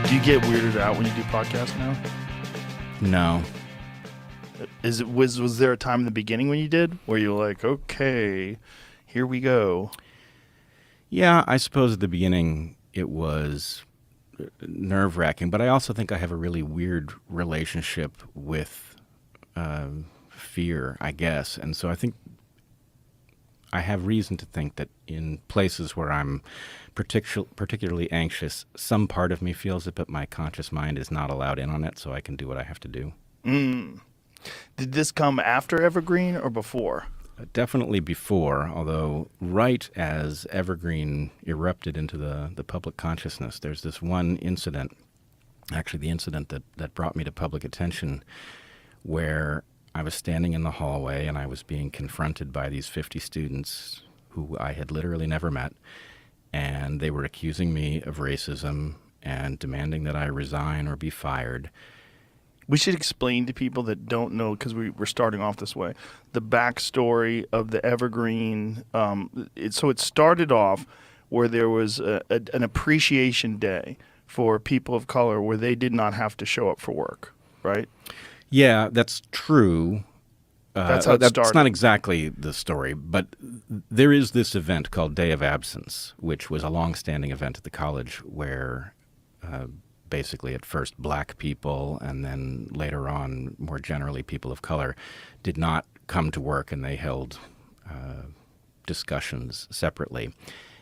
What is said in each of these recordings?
Do you get weirded out when you do podcasts now? No. Was there a time in the beginning when you did where you were like, okay, here we go? Yeah, I suppose at the beginning it was nerve-wracking, but I also think I have a really weird relationship with fear, I guess. And so I think I have reason to think that in places where I'm particularly anxious, some part of me feels it, but my conscious mind is not allowed in on it, so I can do what I have to do. Did this come after Evergreen or before? Definitely before, although right as Evergreen erupted into the public consciousness, there's this one incident, actually the incident that brought me to public attention, where I was standing in the hallway and I was being confronted by these 50 students who I had literally never met, and they were accusing me of racism and demanding that I resign or be fired. We should explain to people that don't know, because we're starting off this way, the backstory of the Evergreen. So it started off where there was an appreciation day for people of color where they did not have to show up for work, right? Yeah, that's true. That's how it started. That's not exactly the story, but there is this event called Day of Absence, which was a long-standing event at the college where basically at first black people and then later on more generally people of color did not come to work, and they held discussions separately.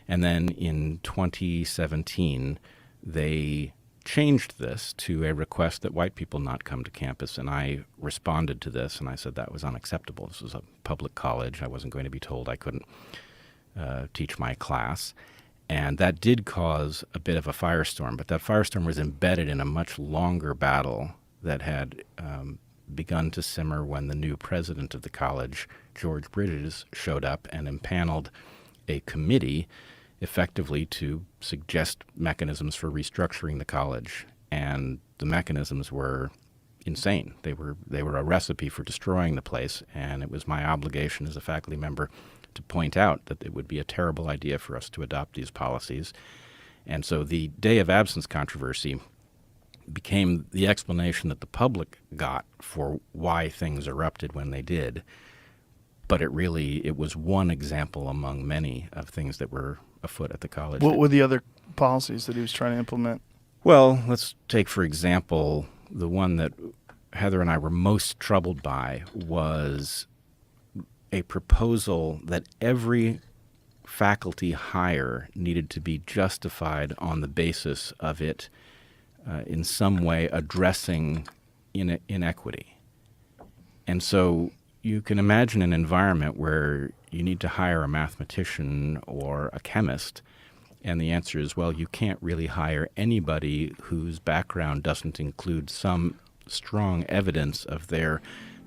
And then in 2017, they changed this to a request that white people not come to campus, and I responded to this, and I said that was unacceptable. This was a public college. I wasn't going to be told I couldn't teach my class. And that did cause a bit of a firestorm, but that firestorm was embedded in a much longer battle that had begun to simmer when the new president of the college, George Bridges, showed up and impaneled a committee effectively to suggest mechanisms for restructuring the college. And the mechanisms were insane. They were a recipe for destroying the place, and it was my obligation as a faculty member to point out that it would be a terrible idea for us to adopt these policies. And so the Day of Absence controversy became the explanation that the public got for why things erupted when they did. But it was one example among many of things that were afoot at the college. What were the other policies that he was trying to implement? Well, let's take, for example, the one that Heather and I were most troubled by was a proposal that every faculty hire needed to be justified on the basis of it in some way addressing inequity. And so you can imagine an environment where you need to hire a mathematician or a chemist, and the answer is, well, you can't really hire anybody whose background doesn't include some strong evidence of their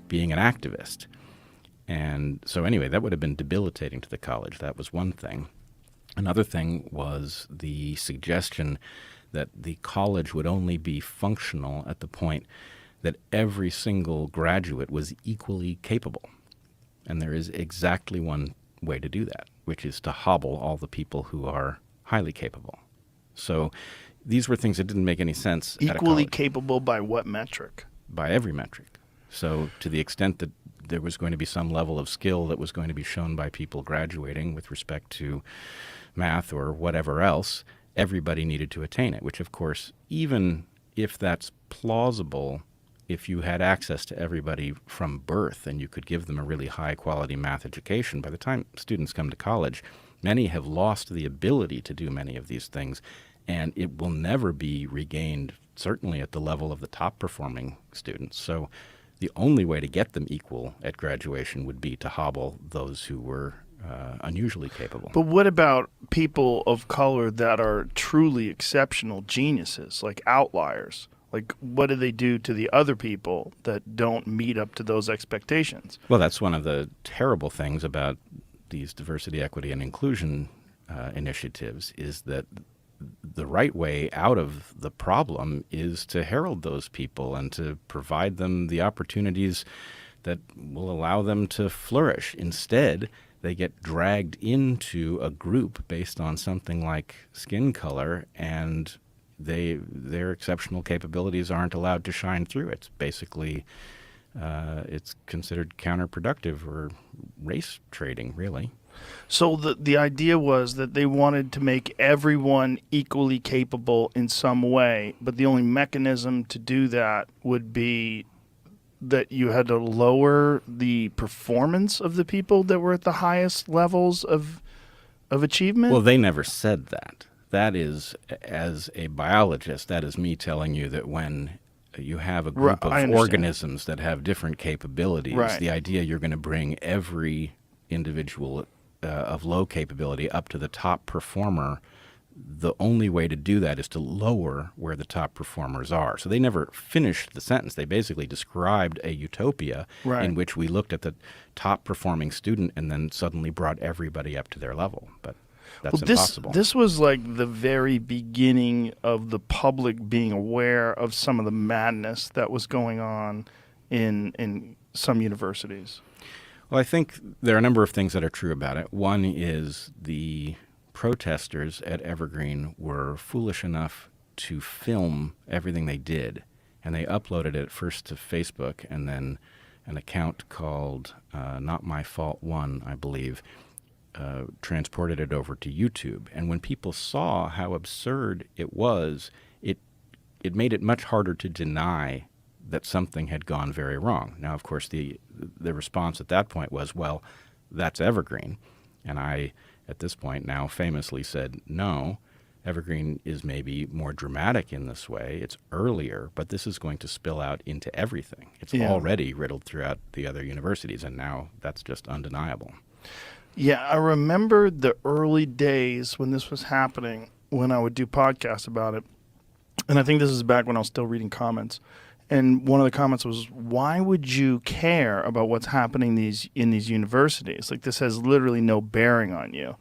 being an activist. And so anyway, that would have been debilitating to the college. That was one thing. Another thing was the suggestion that the college would only be functional at the point that every single graduate was equally capable. And there is exactly one way to do that, which is to hobble all the people who are highly capable. So these were things that didn't make any sense. Equally capable by what metric? By every metric. So to the extent that there was going to be some level of skill that was going to be shown by people graduating with respect to math or whatever else, everybody needed to attain it, which, of course, even if that's plausible, if you had access to everybody from birth and you could give them a really high-quality math education, by the time students come to college, many have lost the ability to do many of these things, and it will never be regained, certainly at the level of the top-performing students. So the only way to get them equal at graduation would be to hobble those who were unusually capable. But what about people of color that are truly exceptional geniuses, like outliers? Like, what do they do to the other people that don't meet up to those expectations? Well, that's one of the terrible things about these diversity, equity, and inclusion initiatives, is that the right way out of the problem is to herald those people and to provide them the opportunities that will allow them to flourish. Instead, they get dragged into a group based on something like skin color, and their exceptional capabilities aren't allowed to shine through. It's basically it's considered counterproductive or race trading, really. So the idea was that they wanted to make everyone equally capable in some way, but the only mechanism to do that would be that you had to lower the performance of the people that were at the highest levels of achievement? Well, they never said that. That is, as a biologist, that is me telling you that when you have a group of I understand. organisms that have different capabilities, Right. the idea you're going to bring every individual of low capability up to the top performer, the only way to do that is to lower where the top performers are. So they never finished the sentence. They basically described a utopia Right. in which we looked at the top performing student and then suddenly brought everybody up to their level. But that's impossible. This was like the very beginning of the public being aware of some of the madness that was going on in some universities. Well, I think there are a number of things that are true about it. One is the protesters at Evergreen were foolish enough to film everything they did, and they uploaded it first to Facebook and then an account called Not My Fault 1, I believe, transported it over to YouTube. And when people saw how absurd it was, it made it much harder to deny that something had gone very wrong. Now, of course, the response at that point was, well, that's Evergreen. And I, at this point now famously said, no, Evergreen is maybe more dramatic in this way. It's earlier, but this is going to spill out into everything. It's already riddled throughout the other universities, and now that's just undeniable. Yeah, I remember the early days when this was happening, when I would do podcasts about it. And I think this is back when I was still reading comments. And one of the comments was, why would you care about what's happening in these universities? Like, this has literally no bearing on you.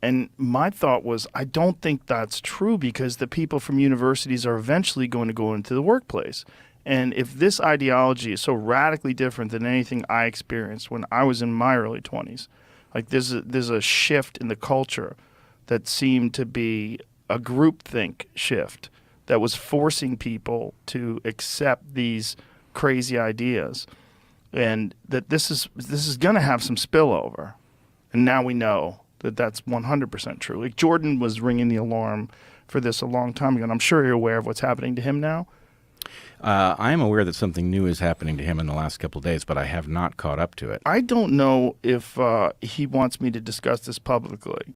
And my thought was, I don't think that's true, because the people from universities are eventually going to go into the workplace. And if this ideology is so radically different than anything I experienced when I was in my early 20s, like there's a shift in the culture that seemed to be a groupthink shift that was forcing people to accept these crazy ideas, and that this is going to have some spillover. And now we know that that's 100% true. Like, Jordan was ringing the alarm for this a long time ago, and I'm sure you're aware of what's happening to him now. I am aware that something new is happening to him in the last couple of days, but I have not caught up to it. I don't know if he wants me to discuss this publicly,